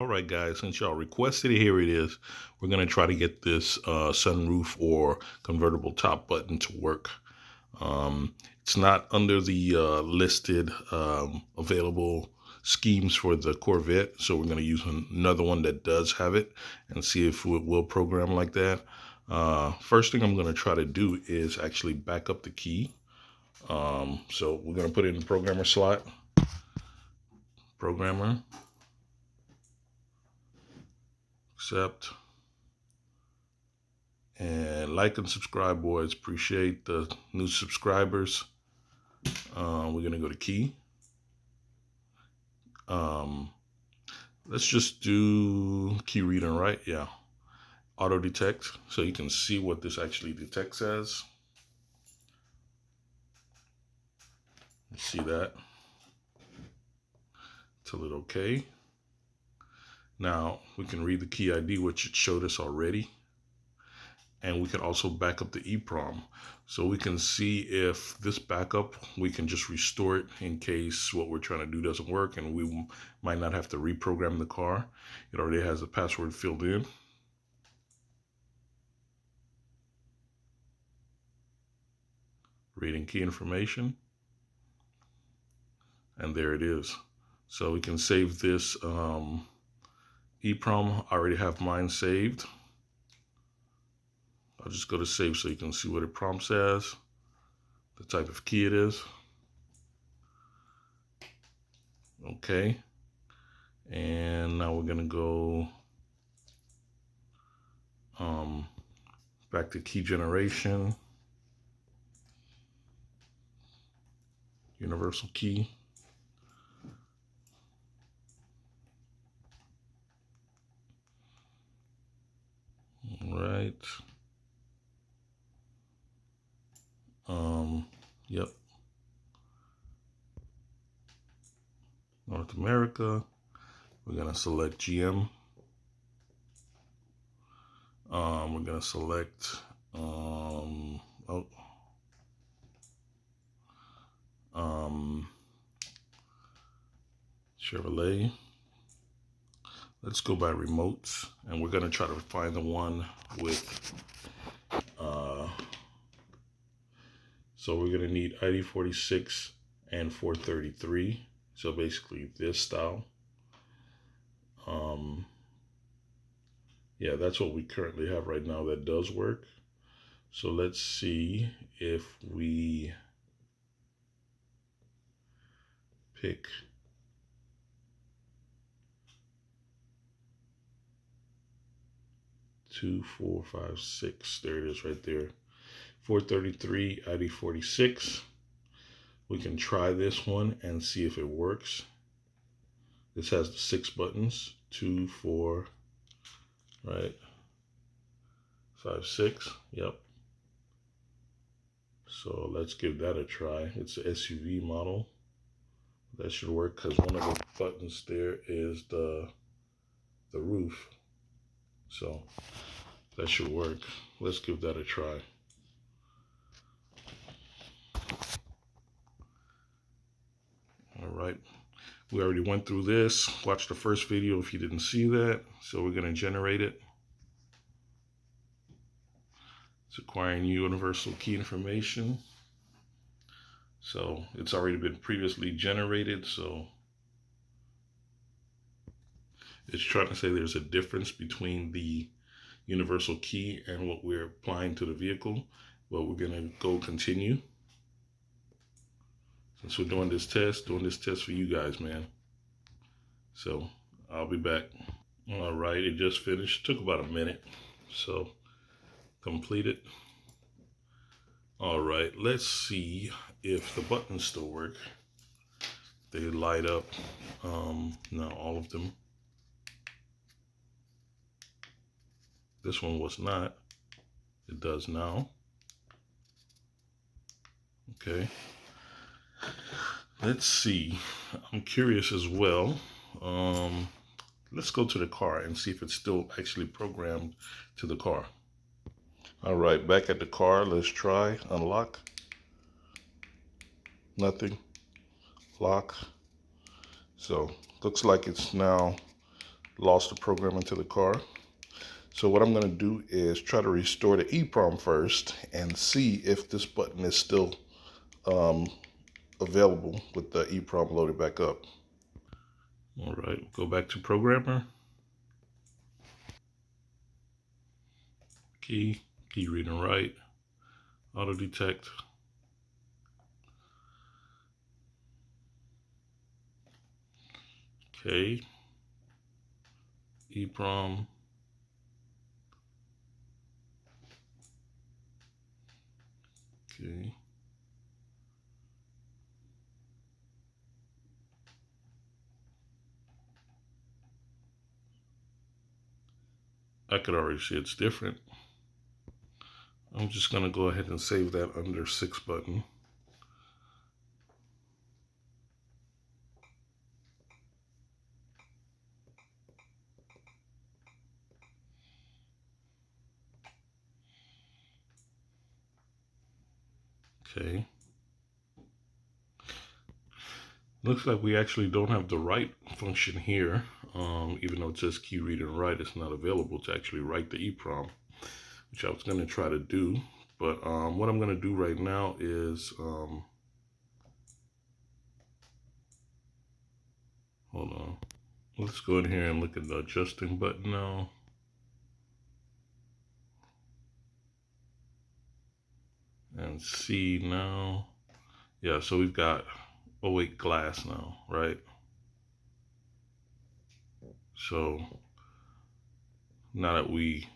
All right, guys, since y'all requested it, here it is. We're going to try to get this sunroof or convertible top button to work. It's not under the listed available schemes for the Corvette, so we're going to use another one that does have it and see if it will program like that. First thing I'm going to try to do is actually back up the key. So we're going to put it in the programmer slot. Programmer. Accept. And like and subscribe, boys. Appreciate the new subscribers. We're going to go to key. Let's just do key reading, right? Yeah. Auto detect. So you can see what this actually detects as. You see that? Tell it okay. Now we can read the key ID, which it showed us already. And we can also back up the EEPROM. So we can see if this backup, we can just restore it in case what we're trying to do doesn't work and we might not have to reprogram the car. It already has the password filled in. Reading key information. And there it is. So we can save this EEPROM. I already have mine saved. I'll just go to save so you can see what it prompts as, the type of key it is. Okay. And now we're gonna go back to key generation, universal key. All right. Yep. North America. We're gonna select GM. We're gonna select Chevrolet. Let's go by remotes, and we're gonna try to find the one with so we're gonna need ID 46 and 433. So basically this style. Yeah, that's what we currently have right now that does work. So let's see if we pick two, four, five, six. There it is right there. 433 ID 46. We can try this one and see if it works. This has the 6 buttons, 2, 4, right? 5, 6. Yep. So let's give that a try. It's an SUV model. That should work because one of the buttons there is the roof. So that should work. Let's give that a try. All right. We already went through this. Watch the first video if you didn't see that. So we're going to generate it. It's acquiring universal key information. So it's already been previously generated. So it's trying to say there's a difference between the universal key and what we're applying to the vehicle. But we're going to go continue. Since we're doing this test for you guys, man. So I'll be back. All right, it just finished. Took about a minute. So completed. All right, let's see if the buttons still work. They light up. Not all of them. This one was not. It does now. Okay. Let's see. I'm curious as well. Let's go to the car and see if it's still actually programmed to the car. All right, back at the car. Let's try unlock. Nothing. Lock. So looks like it's now lost the program into the car. So what I'm going to do is try to restore the EEPROM first and see if this button is still available with the EEPROM loaded back up. All right, go back to programmer. Key read and write, auto detect. Okay, EEPROM. Okay. I could already see it's different. I'm just going to go ahead and save that under 6 button. Okay. Looks like we actually don't have the write function here. Even though it says key read and write, it's not available to actually write the EEPROM, which I was going to try to do. But what I'm going to do right now is, hold on. Let's go in here and look at the adjusting button now. And see now. Yeah, so we've got 08 glass now, right? So now that we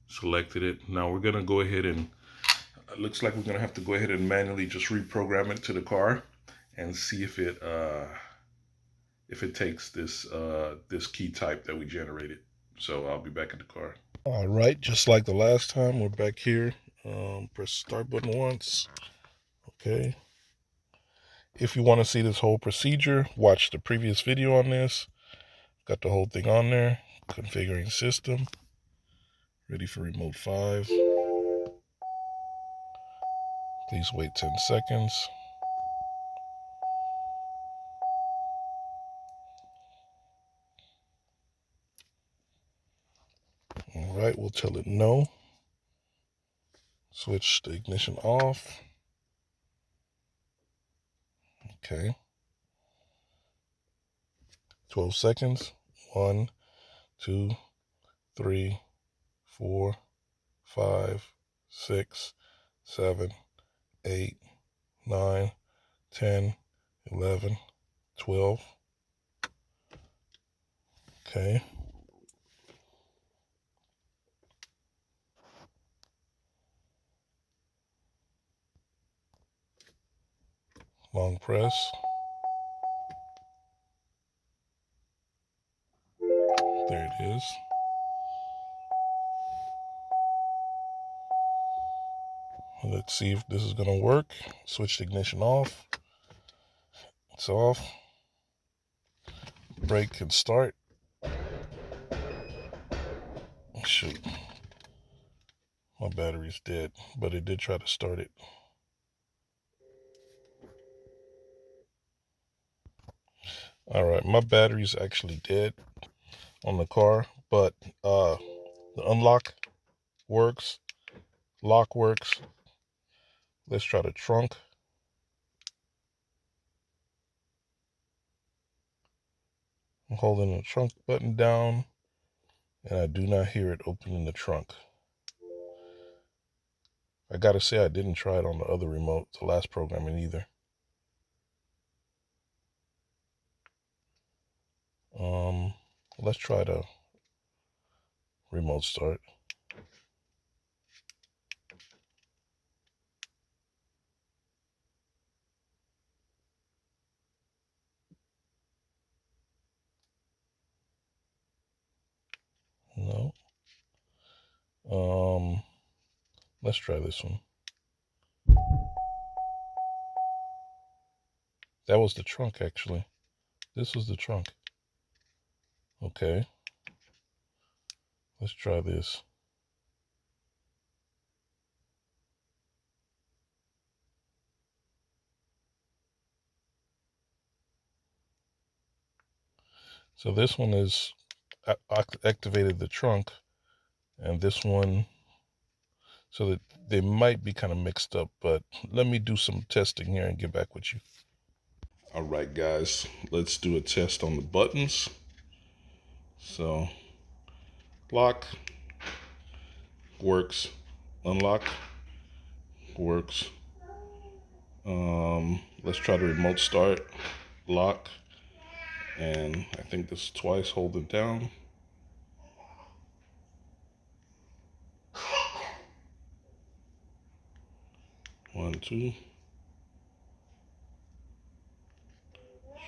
selected it, now we're going to go ahead and it looks like we're going to have to go ahead and manually just reprogram it to the car and see if it takes this this key type that we generated. So I'll be back in the car. All right, just like the last time, we're back here. Press start button once. Okay. If you want to see this whole procedure, watch the previous video on this. Got the whole thing on there. Configuring system. Ready for remote 5. Please wait 10 seconds. All right, we'll tell it no. Switch the ignition off. Okay. 12 seconds. 1, 2, 3, 4, 5, 6, 7, 8, 9, 10, 11, 12. Okay. Long press. There it is. Let's see if this is going to work. Switch the ignition off. It's off. Brake and start. Shoot. My battery's dead, but it did try to start it. All right, my battery's actually dead on the car, but the unlock works, lock works. Let's try the trunk. I'm holding the trunk button down, and I do not hear it opening the trunk. I gotta say, I didn't try it on the other remote, the last programming either. Let's try the remote start. No. Let's try this one. That was the trunk, actually. This was the trunk. Okay. Let's try this. So this one is activated the trunk, and this one, so that they might be kind of mixed up, but let me do some testing here and get back with you. All right, guys, let's do a test on the buttons. So, lock, works. Unlock, works. Let's try the remote start. Lock, and I think this is twice. Hold it down. One, two.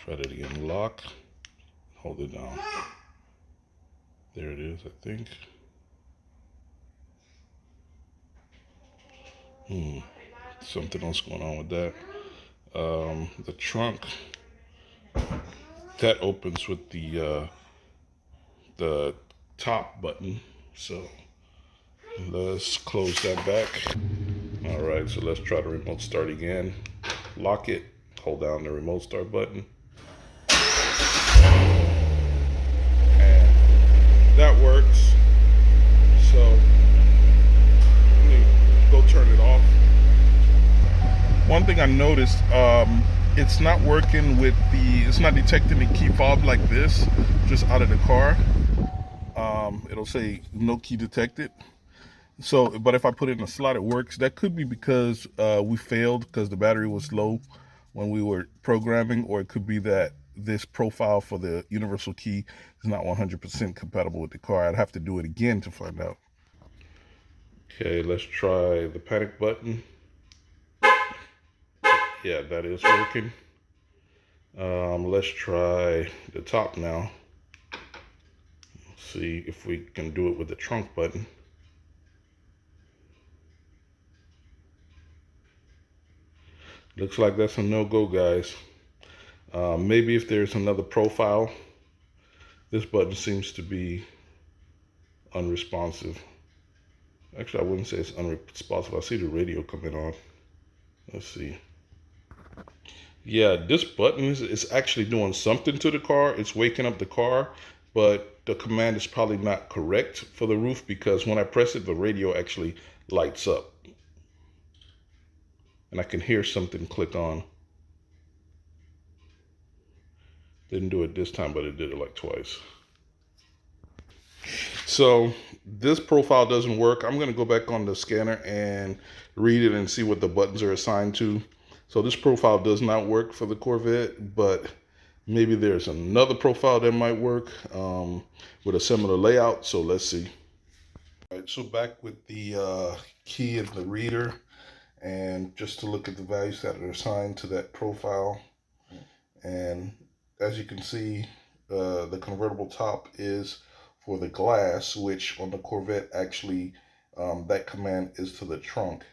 Try that again. Lock, hold it down. There it is, I think. Something else going on with that. The trunk, that opens with the top button. So let's close that back. All right, so let's try the remote start again. Lock it, hold down the remote start button. And that works. So let me go turn it off. One thing I noticed, it's not working with it's not detecting the key fob like this, just out of the car. It'll say no key detected. So, but if I put it in a slot, it works. That could be because we failed because the battery was low when we were programming, or it could be that this profile for the universal key is not 100% compatible with the car. I'd have to do it again to find out. Okay, let's try the panic button. Yeah, that is working. Let's try the top now. See if we can do it with the trunk button. Looks like that's a no-go, guys. Maybe if there's another profile. This button seems to be unresponsive. Actually, I wouldn't say it's unresponsive. I see the radio coming on. Let's see. Yeah, this button is actually doing something to the car. It's waking up the car, but the command is probably not correct for the roof, because when I press it, the radio actually lights up. And I can hear something click on. Didn't do it this time, but it did it like twice. So this profile doesn't work. I'm going to go back on the scanner and read it and see what the buttons are assigned to. So this profile does not work for the Corvette, but maybe there's another profile that might work with a similar layout. So let's see. All right, so back with the key and the reader, and just to look at the values that are assigned to that profile. And as you can see, the convertible top is for the glass, which on the Corvette actually that command is to the trunk.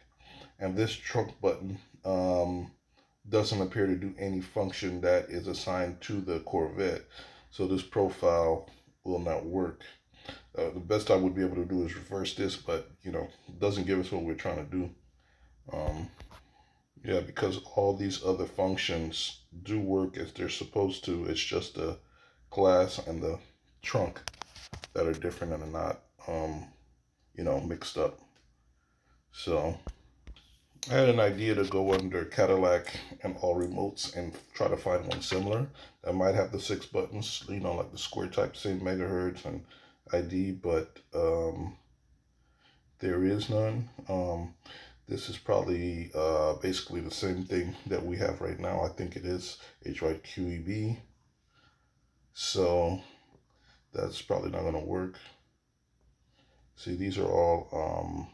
And this trunk button doesn't appear to do any function that is assigned to the Corvette. So this profile will not work. The best I would be able to do is reverse this, but it doesn't give us what we're trying to do. Yeah, because all these other functions do work as they're supposed to. It's just the glass and the trunk that are different and are not, mixed up. So I had an idea to go under Cadillac and all remotes and try to find one similar that might have the 6 buttons, like the square type, same megahertz and ID, but there is none. This is probably basically the same thing that we have right now. I think it is HRIGHT QEB. So that's probably not going to work. See, these are all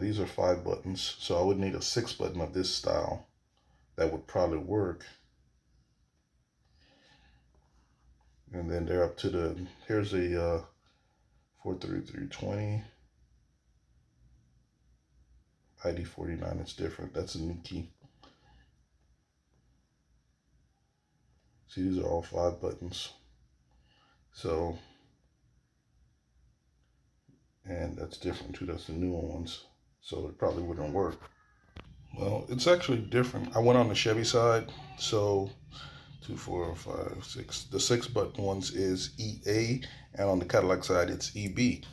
these are 5 buttons. So I would need a 6 button of this style. That would probably work. And then they're up to here's a 43320. ID 49 is different. That's a new key. See, these are all 5 buttons. So, and that's different too. That's the newer ones. So it probably wouldn't work. Well, it's actually different. I went on the Chevy side. So 2, 4, 5, 6. The 6-button ones is EA, and on the Cadillac side it's EB.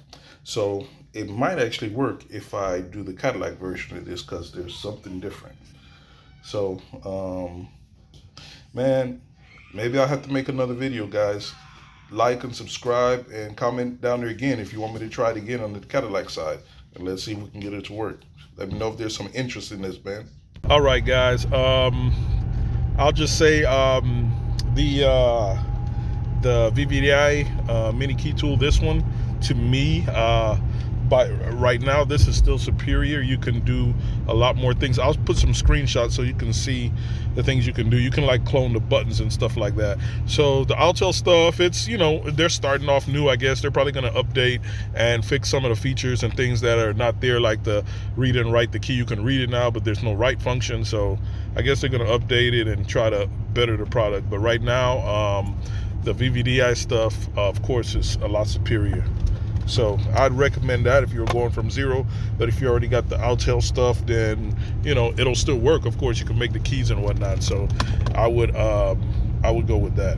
So it might actually work if I do the Cadillac version of this, because there's something different. So man, maybe I'll have to make another video, guys. Like and subscribe and comment down there again if you want me to try it again on the Cadillac side, and let's see if we can get it to work. Let me know if there's some interest in this, man. All right, guys. I'll just say the VVDI mini key tool, this one, to me, but right now this is still superior. You can do a lot more things. I'll put some screenshots so you can see the things you can do. You can like clone the buttons and stuff like that. So the Autel stuff, it's, you know, they're starting off new, I guess. They're probably going to update and fix some of the features and things that are not there, like the read and write the key. You can read it now, but there's no write function. So I guess they're going to update it and try to better the product. But right now, the VVDI stuff, of course, is a lot superior. So I'd recommend that if you're going from zero. But if you already got the Autel stuff, then, you know, it'll still work. Of course, you can make the keys and whatnot. So I would go with that.